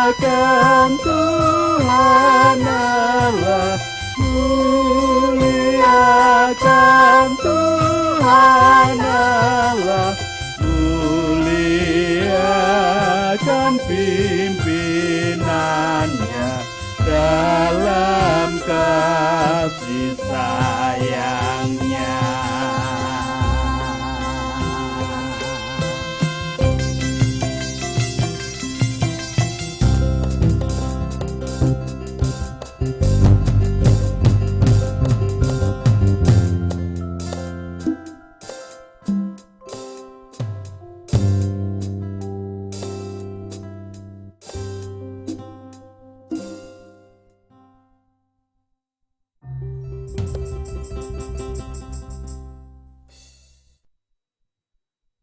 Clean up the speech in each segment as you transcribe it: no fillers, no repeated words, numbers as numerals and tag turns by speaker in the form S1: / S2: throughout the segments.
S1: Muliakan Tuhan Allah, muliakan Tuhan Allah, muliakan pimpinannya dalam kasih sayangnya.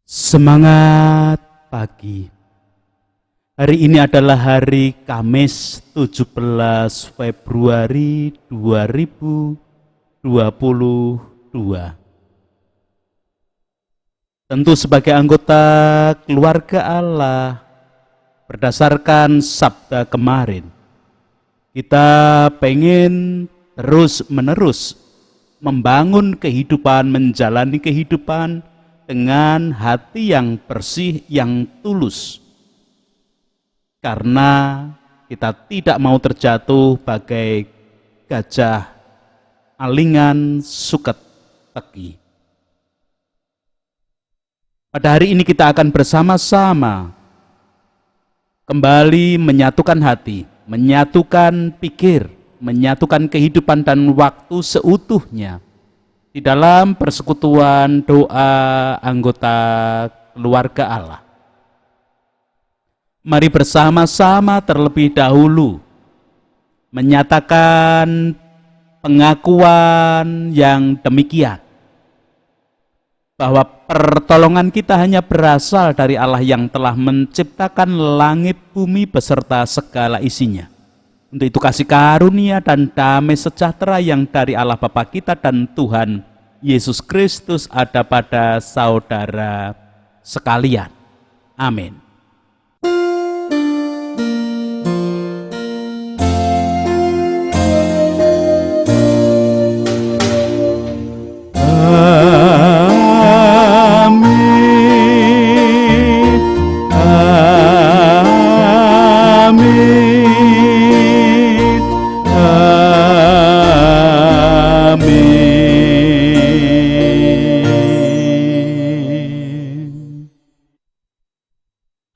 S2: Semangat pagi. Hari ini adalah hari Kamis 17 Februari 2022. Tentu sebagai anggota keluarga Allah, berdasarkan sabda kemarin, kita pengen terus-menerus membangun kehidupan, menjalani kehidupan dengan hati yang bersih, yang tulus. Karena kita tidak mau terjatuh bagai gajah alingan suket teki. Pada hari ini kita akan bersama-sama kembali menyatukan hati, menyatukan pikir, menyatukan kehidupan dan waktu seutuhnya di dalam persekutuan doa anggota keluarga Allah. Mari bersama-sama terlebih dahulu menyatakan pengakuan yang demikian, bahwa pertolongan kita hanya berasal dari Allah yang telah menciptakan langit bumi beserta segala isinya. Untuk itu kasih karunia dan damai sejahtera yang dari Allah Bapa kita dan Tuhan Yesus Kristus ada pada saudara sekalian. Amin.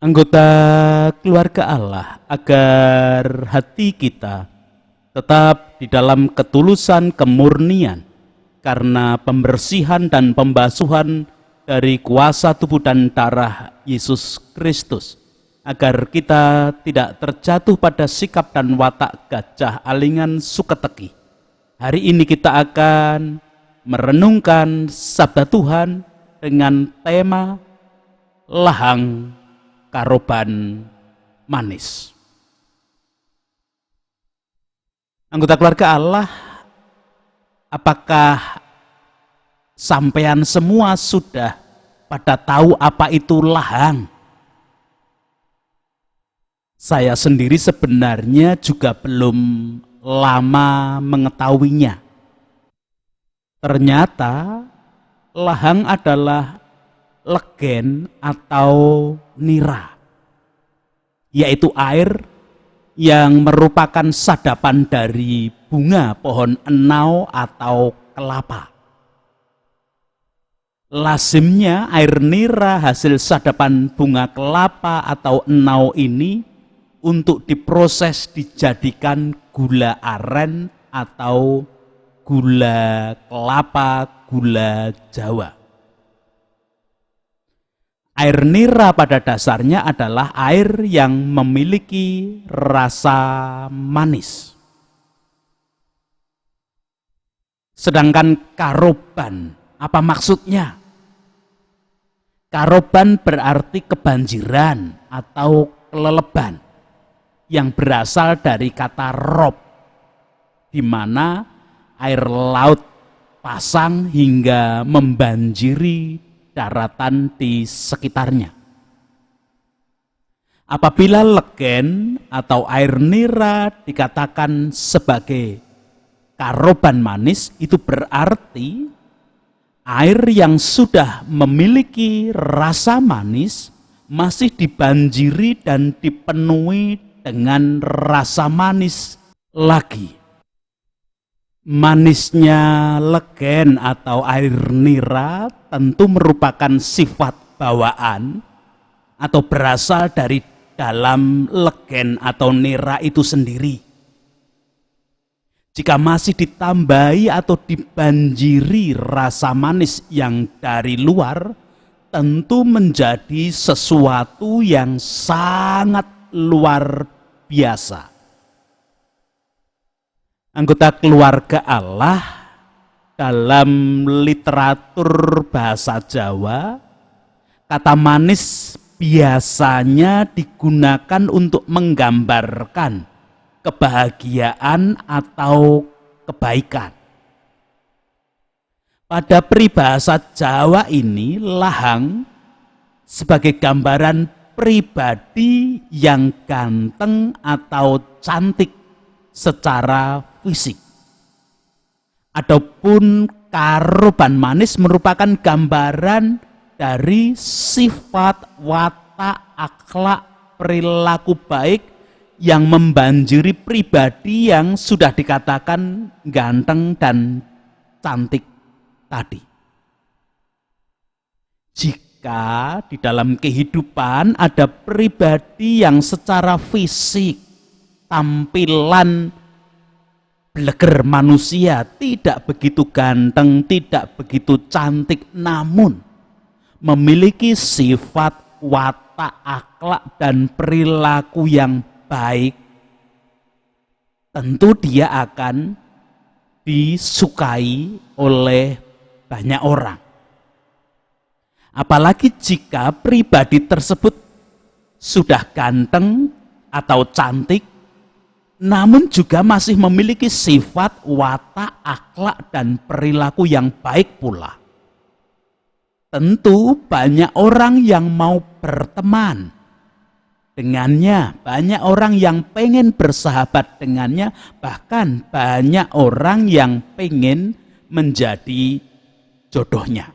S2: Anggota keluarga Allah, agar hati kita tetap di dalam ketulusan kemurnian karena pembersihan dan pembasuhan dari kuasa tubuh dan darah Yesus Kristus, agar kita tidak terjatuh pada sikap dan watak gajah alingan suketeki. Hari ini kita akan merenungkan sabda Tuhan dengan tema lahang karoban manis. Anggota keluarga Allah, apakah sampean semua sudah pada tahu apa itu lahang? Saya sendiri sebenarnya juga belum lama mengetahuinya. Ternyata lahang adalah legen atau nira, yaitu air yang merupakan sadapan dari bunga pohon enau atau kelapa. Lazimnya air nira hasil sadapan bunga kelapa atau enau ini untuk diproses dijadikan gula aren atau gula kelapa, gula Jawa. Air nira pada dasarnya adalah air yang memiliki rasa manis. Sedangkan karoban, apa maksudnya? Karoban berarti kebanjiran atau keleleban yang berasal dari kata rob, di mana air laut pasang hingga membanjiri daratan di sekitarnya. Apabila legen atau air nira dikatakan sebagai karoban manis, itu berarti air yang sudah memiliki rasa manis masih dibanjiri dan dipenuhi dengan rasa manis lagi. Manisnya legen atau air nira tentu merupakan sifat bawaan atau berasal dari dalam legen atau nira itu sendiri. Jika masih ditambahi atau dibanjiri rasa manis yang dari luar, tentu menjadi sesuatu yang sangat luar biasa. Anggota keluarga Allah dalam literatur bahasa Jawa, kata manis biasanya digunakan untuk menggambarkan kebahagiaan atau kebaikan. Pada peribahasa Jawa ini, lahang sebagai gambaran pribadi yang ganteng atau cantik secara fisik. Adapun karoban manis merupakan gambaran dari sifat, watak, akhlak, perilaku baik yang membanjiri pribadi yang sudah dikatakan ganteng dan cantik tadi. Jika di dalam kehidupan ada pribadi yang secara fisik, tampilan bleger manusia tidak begitu ganteng, tidak begitu cantik, namun memiliki sifat, watak, akhlak, dan perilaku yang baik, tentu dia akan disukai oleh banyak orang. Apalagi jika pribadi tersebut sudah ganteng atau cantik, namun juga masih memiliki sifat, watak, akhlak, dan perilaku yang baik pula. Tentu banyak orang yang mau berteman dengannya, banyak orang yang pengen bersahabat dengannya, bahkan banyak orang yang pengen menjadi jodohnya.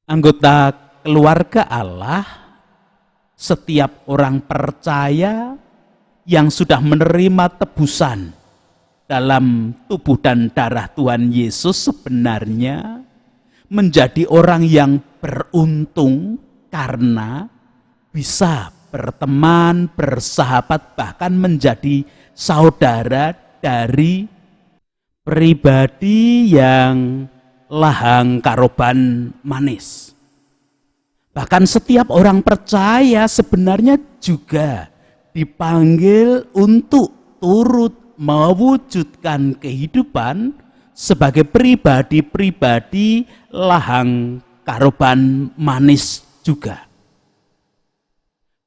S2: Anggota keluarga Allah, setiap orang percaya yang sudah menerima tebusan dalam tubuh dan darah Tuhan Yesus sebenarnya menjadi orang yang beruntung karena bisa berteman, bersahabat, bahkan menjadi saudara dari pribadi yang lahang karoban manis. Bahkan setiap orang percaya sebenarnya juga dipanggil untuk turut mewujudkan kehidupan sebagai pribadi-pribadi lahang karoban manis juga.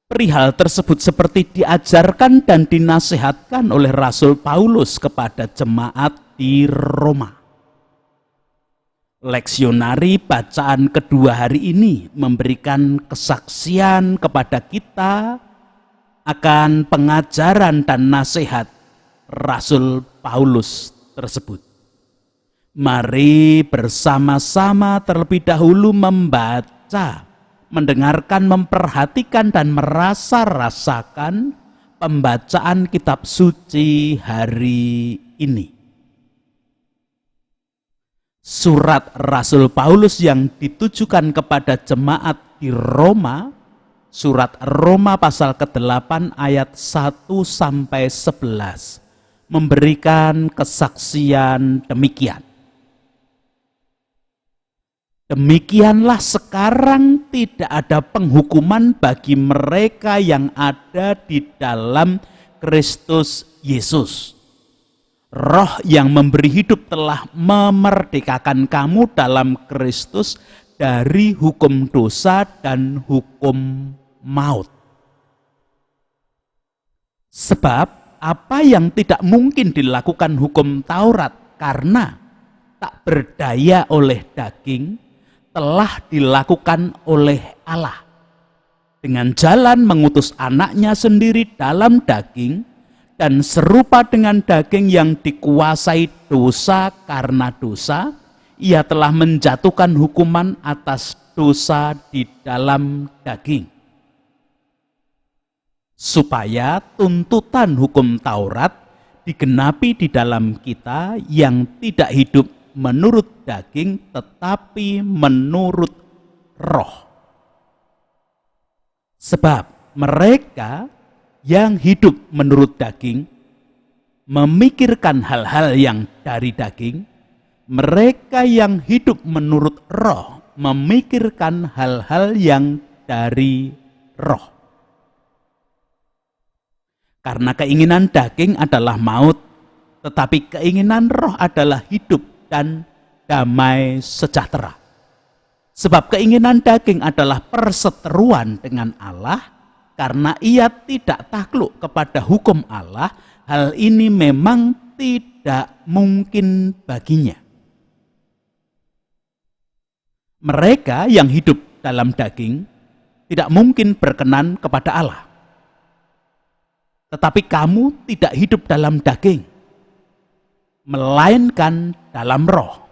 S2: Perihal tersebut seperti diajarkan dan dinasihatkan oleh Rasul Paulus kepada jemaat di Roma. Leksionari bacaan kedua hari ini memberikan kesaksian kepada kita akan pengajaran dan nasihat Rasul Paulus tersebut. Mari bersama-sama terlebih dahulu membaca, mendengarkan, memperhatikan, dan merasa-rasakan pembacaan kitab suci hari ini. Surat Rasul Paulus yang ditujukan kepada jemaat di Roma, surat Roma pasal ke-8 ayat 1-11, memberikan kesaksian demikian. Demikianlah sekarang tidak ada penghukuman bagi mereka yang ada di dalam Kristus Yesus. Roh yang memberi hidup telah memerdekakan kamu dalam Kristus dari hukum dosa dan hukum maut. Sebab apa yang tidak mungkin dilakukan hukum Taurat karena tak berdaya oleh daging, telah dilakukan oleh Allah. dengan jalan mengutus anaknya sendiri dalam daging, dan serupa dengan daging yang dikuasai dosa karena dosa, ia telah menjatuhkan hukuman atas dosa di dalam daging, supaya tuntutan hukum Taurat digenapi di dalam kita yang tidak hidup menurut daging tetapi menurut roh. Sebab mereka yang hidup menurut daging memikirkan hal-hal yang dari daging, mereka yang hidup menurut roh memikirkan hal-hal yang dari roh. Karena keinginan daging adalah maut, tetapi keinginan roh adalah hidup dan damai sejahtera. Sebab keinginan daging adalah perseteruan dengan Allah, karena ia tidak takluk kepada hukum Allah. Hal ini memang tidak mungkin baginya. Mereka yang hidup dalam daging tidak mungkin berkenan kepada Allah. Tetapi kamu tidak hidup dalam daging, melainkan dalam roh.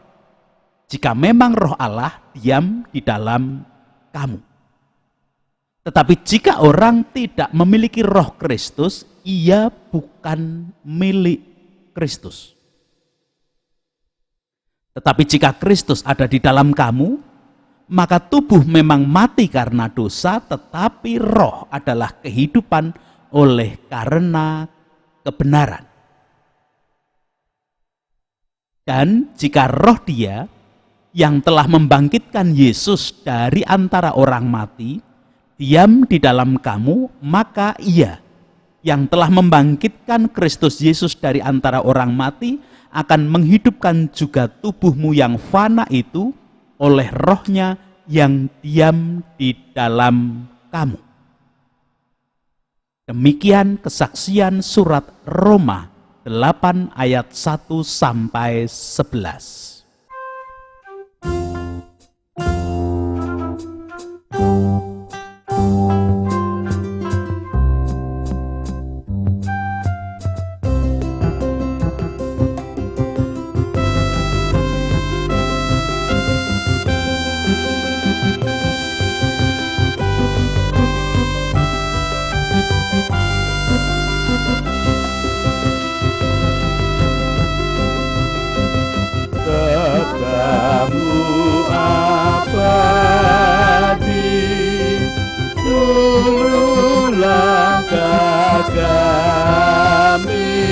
S2: Jika memang roh Allah diam di dalam kamu. Tetapi jika orang tidak memiliki roh Kristus, ia bukan milik Kristus. Tetapi jika Kristus ada di dalam kamu, maka tubuh memang mati karena dosa, tetapi roh adalah kehidupan oleh karena kebenaran. Dan jika roh Dia yang telah membangkitkan Yesus dari antara orang mati diam di dalam kamu, maka Ia yang telah membangkitkan Kristus Yesus dari antara orang mati akan menghidupkan juga tubuhmu yang fana itu oleh rohnya yang diam di dalam kamu. Demikian kesaksian surat Roma 8 ayat 1 sampai 11.
S1: Katamu abadi, seluruh langkah kami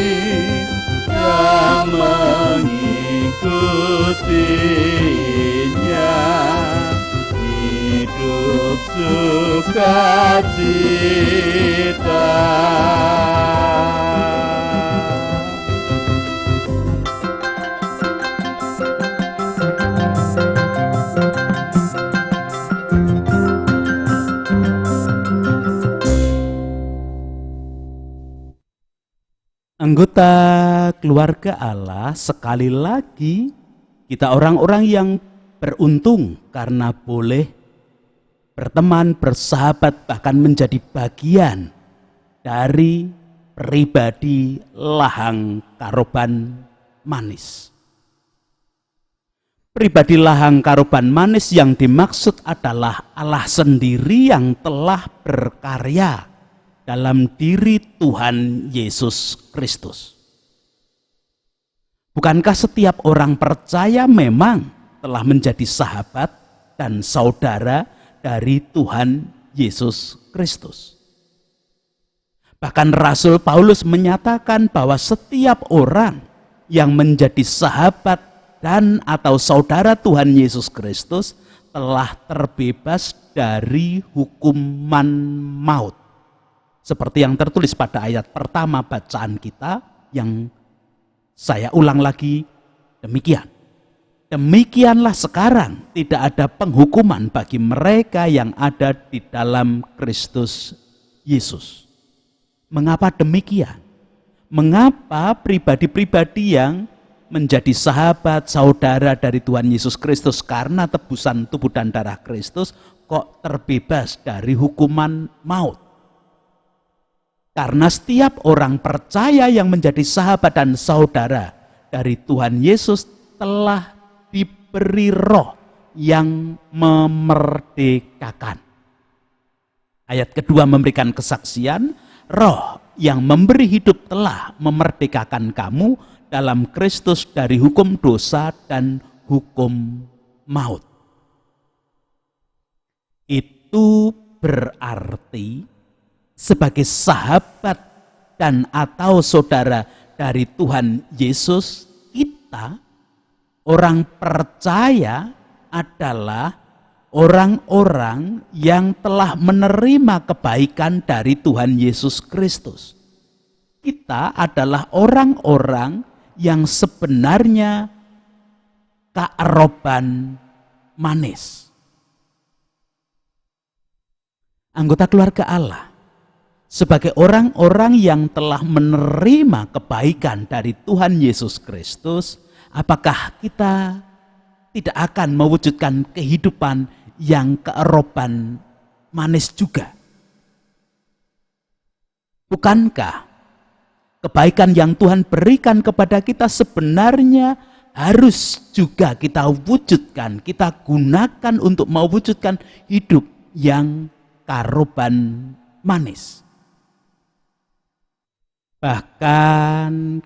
S1: yang mengikutinya, hidup sukacita.
S2: Anggota keluarga Allah, sekali lagi kita orang-orang yang beruntung karena boleh berteman, bersahabat, bahkan menjadi bagian dari pribadi Lahang Karoban Manis. Pribadi Lahang Karoban Manis yang dimaksud adalah Allah sendiri yang telah berkarya dalam diri Tuhan Yesus Kristus. Bukankah setiap orang percaya memang telah menjadi sahabat dan saudara dari Tuhan Yesus Kristus? Bahkan Rasul Paulus menyatakan bahwa setiap orang yang menjadi sahabat dan atau saudara Tuhan Yesus Kristus telah terbebas dari hukuman maut. Seperti yang tertulis pada ayat pertama bacaan kita, yang saya ulang lagi, demikian. Demikianlah sekarang tidak ada penghukuman bagi mereka yang ada di dalam Kristus Yesus. Mengapa demikian? Mengapa pribadi-pribadi yang menjadi sahabat, saudara dari Tuhan Yesus Kristus karena tebusan tubuh dan darah Kristus, kok terbebas dari hukuman maut. Karena setiap orang percaya yang menjadi sahabat dan saudara dari Tuhan Yesus telah diberi roh yang memerdekakan. Ayat kedua memberikan kesaksian, roh yang memberi hidup telah memerdekakan kamu dalam Kristus dari hukum dosa dan hukum maut. Itu berarti sebagai sahabat dan atau saudara dari Tuhan Yesus, kita orang percaya adalah orang-orang yang telah menerima kebaikan dari Tuhan Yesus Kristus. Kita adalah orang-orang yang sebenarnya kearoban manis. Anggota keluarga Allah. Sebagai orang-orang yang telah menerima kebaikan dari Tuhan Yesus Kristus, apakah kita tidak akan mewujudkan kehidupan yang kearoban manis juga? Bukankah kebaikan yang Tuhan berikan kepada kita sebenarnya harus juga kita wujudkan, kita gunakan untuk mewujudkan hidup yang kearoban manis? Bahkan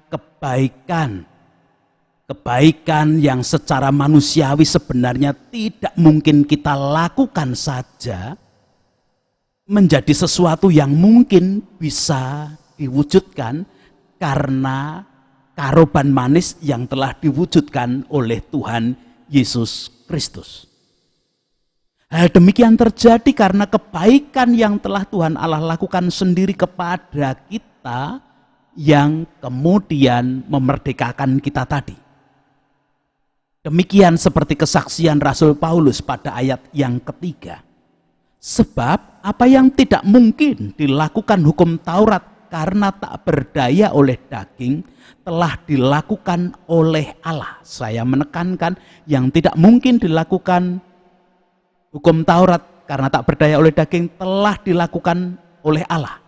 S2: kebaikan yang secara manusiawi sebenarnya tidak mungkin kita lakukan saja menjadi sesuatu yang mungkin bisa diwujudkan karena karuban manis yang telah diwujudkan oleh Tuhan Yesus Kristus. Hal demikian terjadi karena kebaikan yang telah Tuhan Allah lakukan sendiri kepada kita yang kemudian memerdekakan kita tadi. Demikian seperti kesaksian Rasul Paulus pada ayat yang ketiga. Sebab apa yang tidak mungkin dilakukan hukum Taurat karena tak berdaya oleh daging telah dilakukan oleh Allah. Saya menekankan yang tidak mungkin dilakukan hukum Taurat karena tak berdaya oleh daging telah dilakukan oleh Allah.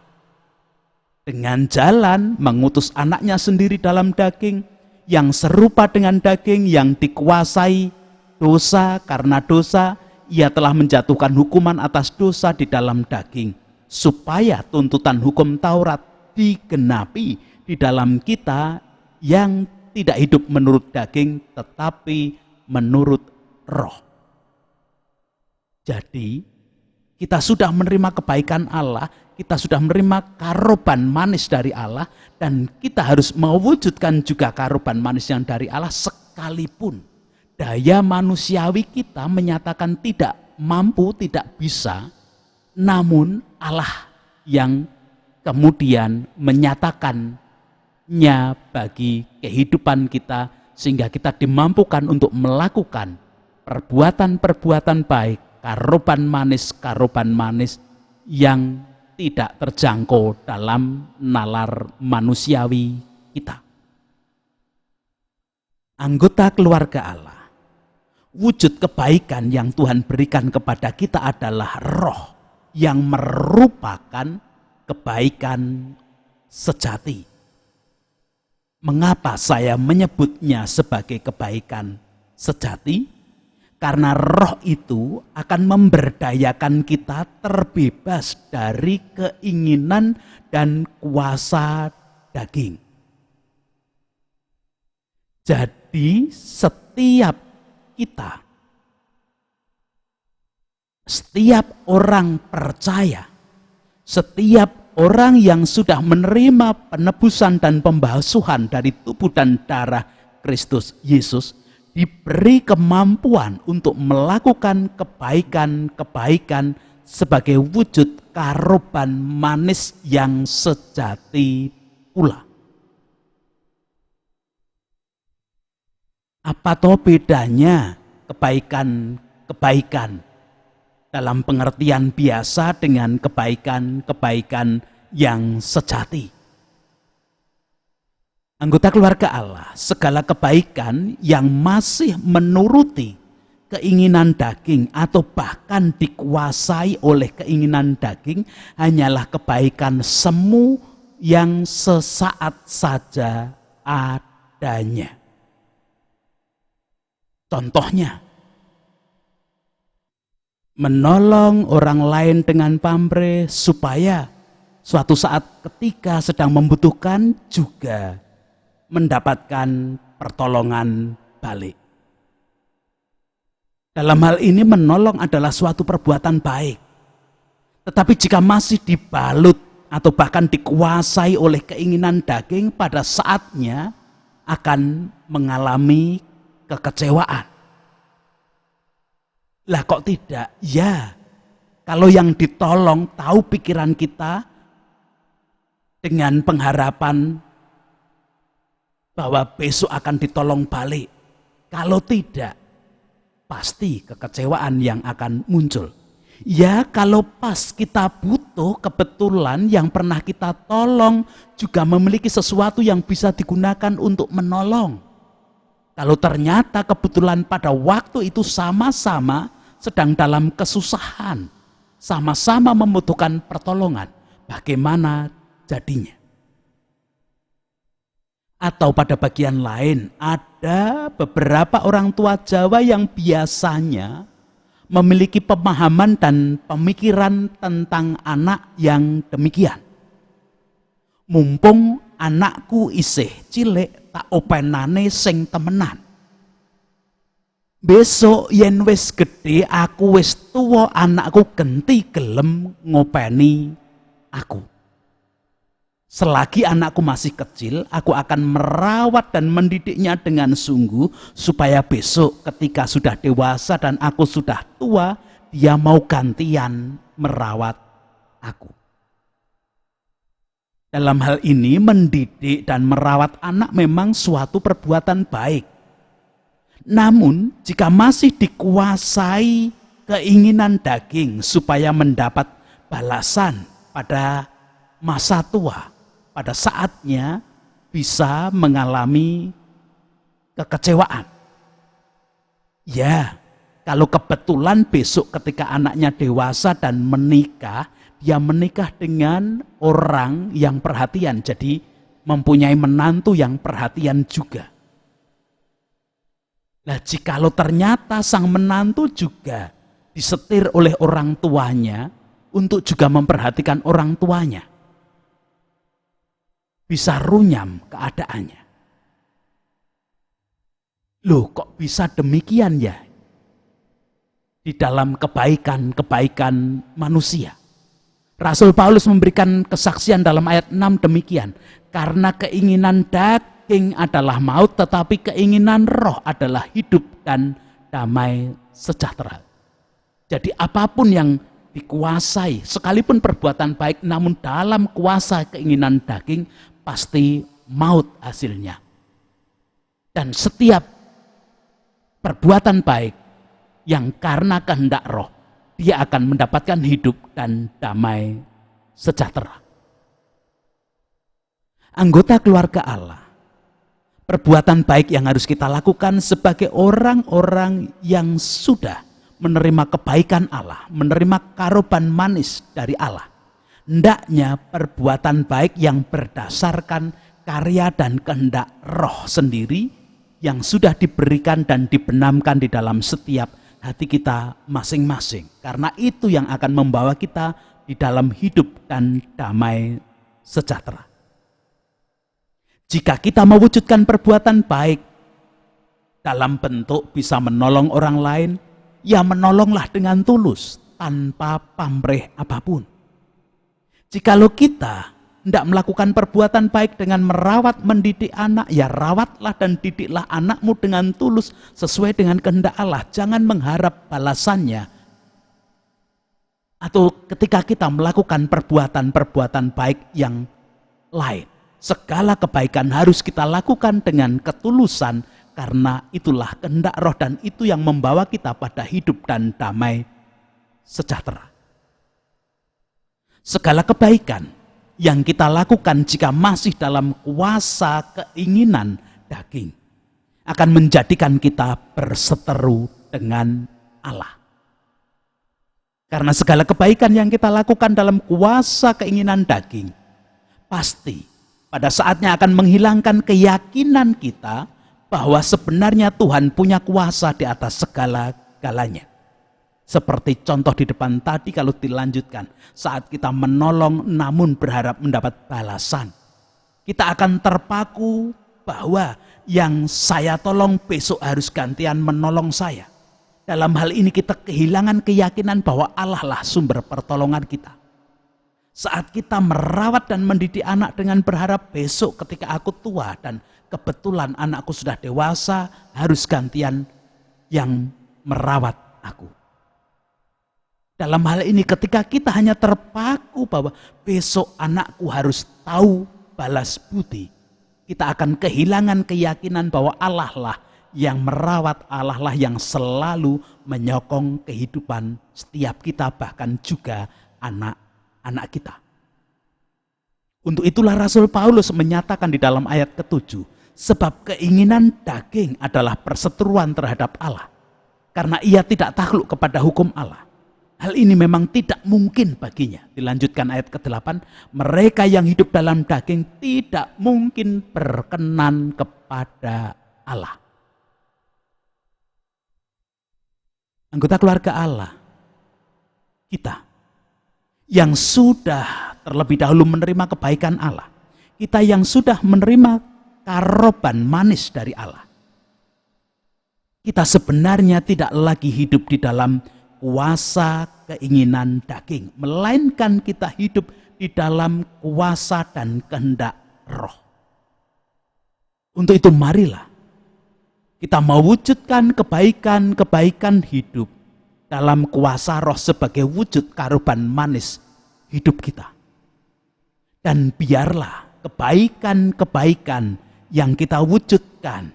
S2: Dengan jalan mengutus anaknya sendiri dalam daging yang serupa dengan daging yang dikuasai dosa, karena dosa ia telah menjatuhkan hukuman atas dosa di dalam daging, supaya tuntutan hukum Taurat digenapi di dalam kita yang tidak hidup menurut daging tetapi menurut roh. Jadi kita sudah menerima kebaikan Allah, kita sudah menerima karuban manis dari Allah, dan kita harus mewujudkan juga karuban manis yang dari Allah sekalipun daya manusiawi kita menyatakan tidak mampu, tidak bisa, namun Allah yang kemudian menyatakannya bagi kehidupan kita sehingga kita dimampukan untuk melakukan perbuatan-perbuatan baik, karuban manis yang tidak terjangkau dalam nalar manusiawi kita. Anggota keluarga Allah, wujud kebaikan yang Tuhan berikan kepada kita adalah roh yang merupakan kebaikan sejati. Mengapa saya menyebutnya sebagai kebaikan sejati? Karena roh itu akan memberdayakan kita terbebas dari keinginan dan kuasa daging. Jadi setiap kita, setiap orang percaya, setiap orang yang sudah menerima penebusan dan pembasuhan dari tubuh dan darah Kristus Yesus, diberi kemampuan untuk melakukan kebaikan-kebaikan sebagai wujud karuban manis yang sejati pula. Apa toh bedanya kebaikan dalam pengertian biasa dengan kebaikan-kebaikan yang sejati? Anggota keluarga Allah, segala kebaikan yang masih menuruti keinginan daging atau bahkan dikuasai oleh keinginan daging hanyalah kebaikan semu yang sesaat saja adanya. Contohnya, menolong orang lain dengan pamrih supaya suatu saat ketika sedang membutuhkan juga mendapatkan pertolongan balik. Dalam hal ini menolong adalah suatu perbuatan baik. Tetapi jika masih dibalut atau bahkan dikuasai oleh keinginan daging, pada saatnya akan mengalami kekecewaan. Lah kok tidak? Ya, kalau yang ditolong tahu pikiran kita dengan pengharapan bahwa besok akan ditolong balik. Kalau tidak, pasti kekecewaan yang akan muncul. Ya, kalau pas kita butuh, kebetulan yang pernah kita tolong juga memiliki sesuatu yang bisa digunakan untuk menolong. Kalau ternyata kebetulan pada waktu itu sama-sama sedang dalam kesusahan, sama-sama membutuhkan pertolongan, bagaimana jadinya? Atau pada bagian lain, ada beberapa orang tua Jawa yang biasanya memiliki pemahaman dan pemikiran tentang anak yang demikian. Mumpung anakku isih cilik, tak openane sing temenan. Besok yen wis gede, aku wis tuwa, anakku genti gelem ngopeni aku. Selagi anakku masih kecil, aku akan merawat dan mendidiknya dengan sungguh, supaya besok ketika sudah dewasa dan aku sudah tua, dia mau gantian merawat aku. Dalam hal ini mendidik dan merawat anak memang suatu perbuatan baik. Namun jika masih dikuasai keinginan daging supaya mendapat balasan pada masa tua, pada saatnya bisa mengalami kekecewaan. Ya, kalau kebetulan besok ketika anaknya dewasa dan menikah, dia menikah dengan orang yang perhatian, jadi mempunyai menantu yang perhatian juga. Nah, jikalau ternyata sang menantu juga disetir oleh orang tuanya untuk juga memperhatikan orang tuanya, bisa runyam keadaannya. Loh, kok bisa demikian ya? Di dalam kebaikan-kebaikan manusia. Rasul Paulus memberikan kesaksian dalam ayat 6 demikian. Karena keinginan daging adalah maut, tetapi keinginan roh adalah hidup dan damai sejahtera. Jadi apapun yang dikuasai, sekalipun perbuatan baik, namun dalam kuasa keinginan daging, pasti maut hasilnya. Dan setiap perbuatan baik yang karena kehendak roh, dia akan mendapatkan hidup dan damai sejahtera. Anggota keluarga Allah, perbuatan baik yang harus kita lakukan sebagai orang-orang yang sudah menerima kebaikan Allah, menerima karuban manis dari Allah. Hendaknya perbuatan baik yang berdasarkan karya dan kehendak roh sendiri yang sudah diberikan dan dibenamkan di dalam setiap hati kita masing-masing. Karena itu yang akan membawa kita di dalam hidup dan damai sejahtera. Jika kita mewujudkan perbuatan baik dalam bentuk bisa menolong orang lain, ya menolonglah dengan tulus tanpa pamrih apapun. Jikalau kita hendak melakukan perbuatan baik dengan merawat mendidik anak, ya rawatlah dan didiklah anakmu dengan tulus sesuai dengan kehendak Allah. Jangan mengharap balasannya. Atau ketika kita melakukan perbuatan-perbuatan baik yang lain, segala kebaikan harus kita lakukan dengan ketulusan, karena itulah kehendak roh dan itu yang membawa kita pada hidup dan damai sejahtera. Segala kebaikan yang kita lakukan jika masih dalam kuasa keinginan daging akan menjadikan kita berseteru dengan Allah. Karena segala kebaikan yang kita lakukan dalam kuasa keinginan daging, pasti pada saatnya akan menghilangkan keyakinan kita bahwa sebenarnya Tuhan punya kuasa di atas segala-galanya. Seperti contoh di depan tadi kalau dilanjutkan, saat kita menolong namun berharap mendapat balasan, kita akan terpaku bahwa yang saya tolong besok harus gantian menolong saya. Dalam hal ini kita kehilangan keyakinan bahwa Allah lah sumber pertolongan kita. Saat kita merawat dan mendidik anak dengan berharap besok ketika aku tua dan kebetulan anakku sudah dewasa, harus gantian yang merawat aku. Dalam hal ini ketika kita hanya terpaku bahwa besok anakku harus tahu balas budi, kita akan kehilangan keyakinan bahwa Allah lah yang merawat, Allah lah yang selalu menyokong kehidupan setiap kita, bahkan juga anak-anak kita. Untuk itulah Rasul Paulus menyatakan di dalam ayat ke-7, sebab keinginan daging adalah perseteruan terhadap Allah, karena ia tidak takluk kepada hukum Allah. Hal ini memang tidak mungkin baginya. Dilanjutkan ayat ke-8, mereka yang hidup dalam daging tidak mungkin berkenan kepada Allah. Anggota keluarga Allah, kita yang sudah terlebih dahulu menerima kebaikan Allah, kita yang sudah menerima karoban manis dari Allah, kita sebenarnya tidak lagi hidup di dalam kuasa keinginan daging, melainkan kita hidup di dalam kuasa dan kehendak roh. Untuk itu marilah kita mewujudkan kebaikan-kebaikan hidup dalam kuasa roh sebagai wujud karuban manis hidup kita. Dan biarlah kebaikan-kebaikan yang kita wujudkan,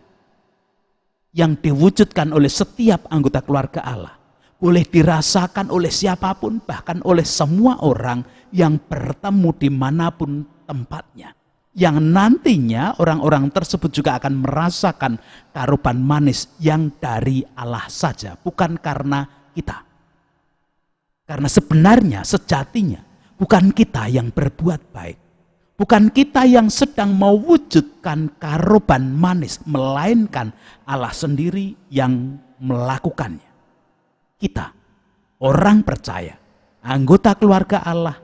S2: yang diwujudkan oleh setiap anggota keluarga Allah, boleh dirasakan oleh siapapun, bahkan oleh semua orang yang bertemu dimanapun tempatnya. Yang nantinya orang-orang tersebut juga akan merasakan karuban manis yang dari Allah saja, bukan karena kita. Karena sebenarnya sejatinya bukan kita yang berbuat baik, bukan kita yang sedang mewujudkan karuban manis, melainkan Allah sendiri yang melakukannya. Kita, orang percaya, anggota keluarga Allah,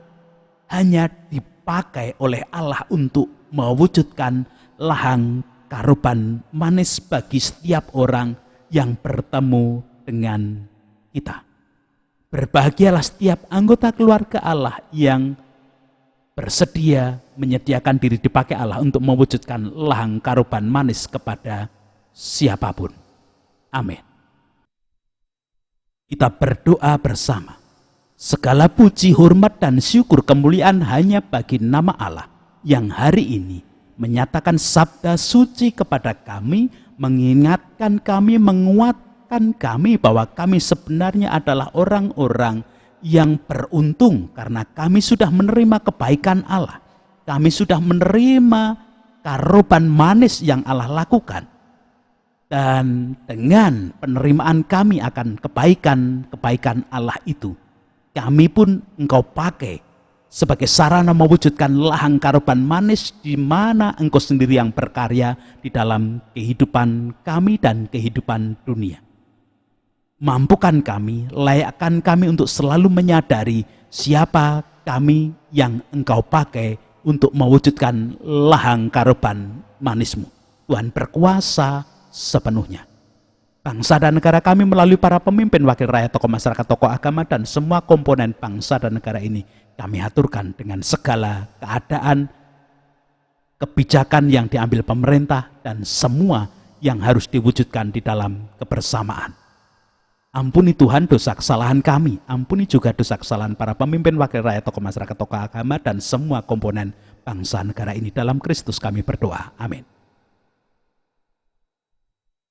S2: hanya dipakai oleh Allah untuk mewujudkan lahang karuban manis bagi setiap orang yang bertemu dengan kita. Berbahagialah setiap anggota keluarga Allah yang bersedia menyediakan diri dipakai Allah untuk mewujudkan lahang karuban manis kepada siapapun. Amin. Kita berdoa bersama. Segala puji, hormat, dan syukur kemuliaan hanya bagi nama Allah yang hari ini menyatakan sabda suci kepada kami, mengingatkan kami, menguatkan kami bahwa kami sebenarnya adalah orang-orang yang beruntung karena kami sudah menerima kebaikan Allah. Kami sudah menerima karuban manis yang Allah lakukan. Dan dengan penerimaan kami akan kebaikan-kebaikan Allah itu, kami pun Engkau pakai sebagai sarana mewujudkan lahang karuban manis di mana Engkau sendiri yang berkarya di dalam kehidupan kami dan kehidupan dunia. Mampukan kami, layakkan kami untuk selalu menyadari siapa kami yang Engkau pakai untuk mewujudkan lahang karuban manis-Mu. Tuhan berkuasa sepenuhnya. Bangsa dan negara kami melalui para pemimpin, wakil rakyat, tokoh masyarakat, tokoh agama, dan semua komponen bangsa dan negara ini kami aturkan dengan segala keadaan, kebijakan yang diambil pemerintah, dan semua yang harus diwujudkan di dalam kebersamaan. Ampuni Tuhan dosa kesalahan kami, ampuni juga dosa kesalahan para pemimpin, wakil rakyat, tokoh masyarakat, tokoh agama, dan semua komponen bangsa negara ini. Dalam Kristus kami berdoa. Amin.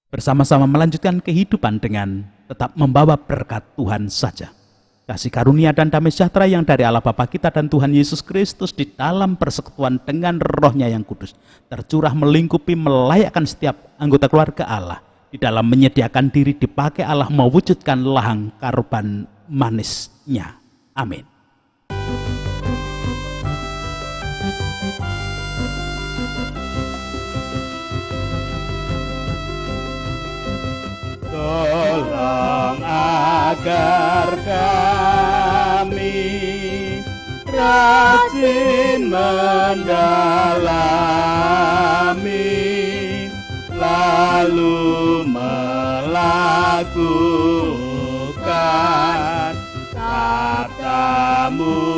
S2: Bersama-sama melanjutkan kehidupan dengan tetap membawa berkat Tuhan saja. Kasih karunia dan damai sejahtera yang dari Allah Bapa kita dan Tuhan Yesus Kristus di dalam persekutuan dengan Roh-Nya yang kudus tercurah melingkupi melayakkan setiap anggota keluarga Allah di dalam menyediakan diri dipakai Allah mewujudkan lahang karban manisnya. Amin.
S1: Tolong agar kami rajin mendalami, lalu melakukan sabda-Mu